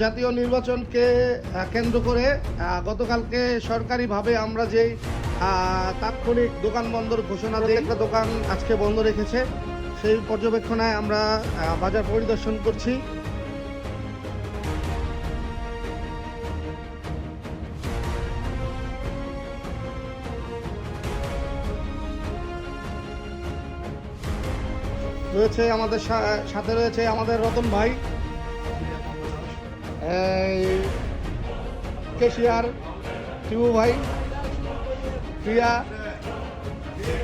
জাতীয় নির্বাচনকে কেন্দ্র করে গতকালকে সরকারিভাবে আমরা যেই তাৎক্ষণিক দোকান বন্ধর ঘোষণা দিই, একটা দোকান আজকে বন্ধ রেখেছে। সেই পর্যবেক্ষণে আমরা বাজার পরিদর্শন করছি। রয়েছে আমাদের সাথে রয়েছে আমাদের রতন ভাই, কেশিয়ার টিবু ভাই, প্রিয়া,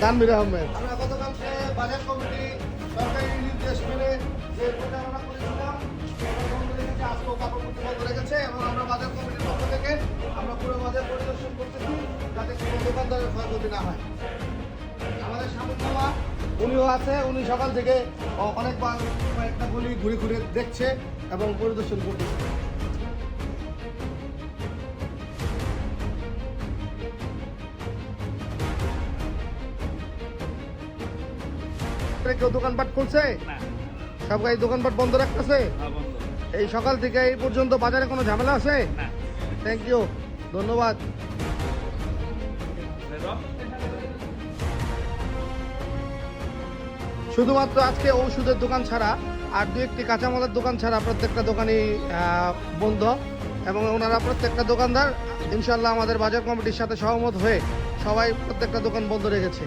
তানভীর আহমেদ। আমরা গতকালকে বাজার কমিটি সরকারি নির্দেশ মেনে যে পরিচালনা করেছিলাম আজকেও কাপড় বন্ধ রেখেছে এবং আমরা বাজার কমিটির পক্ষ থেকে আমরা পুরো বাজার পরিদর্শন করতেছি যাতে কোনো দোকানদারের ক্ষয়ক্ষতি না হয়। আমাদের সামনে উনিও আছে, উনি সকাল থেকে অনেকবার কয়েকটা গলি ঘুরে ঘুরে দেখছে এবং পরিদর্শন করতেছে। কেউ দোকানপাট খুলছে? সবাই দোকানপাট বন্ধ রাখতেছে। এই সকাল থেকে এই পর্যন্ত বাজারে কোনো ঝামেলা আছে? থ্যাংক ইউ, ধন্যবাদ। শুধুমাত্র আজকে ওষুধের দোকান ছাড়া আর দু একটি কাঁচামালের দোকান ছাড়া প্রত্যেকটা দোকানই বন্ধ এবং ওনারা প্রত্যেকটা দোকানদার ইনশাল্লাহ আমাদের বাজার কমিটির সাথে সহমত হয়ে সবাই প্রত্যেকটা দোকান বন্ধ রেখেছে।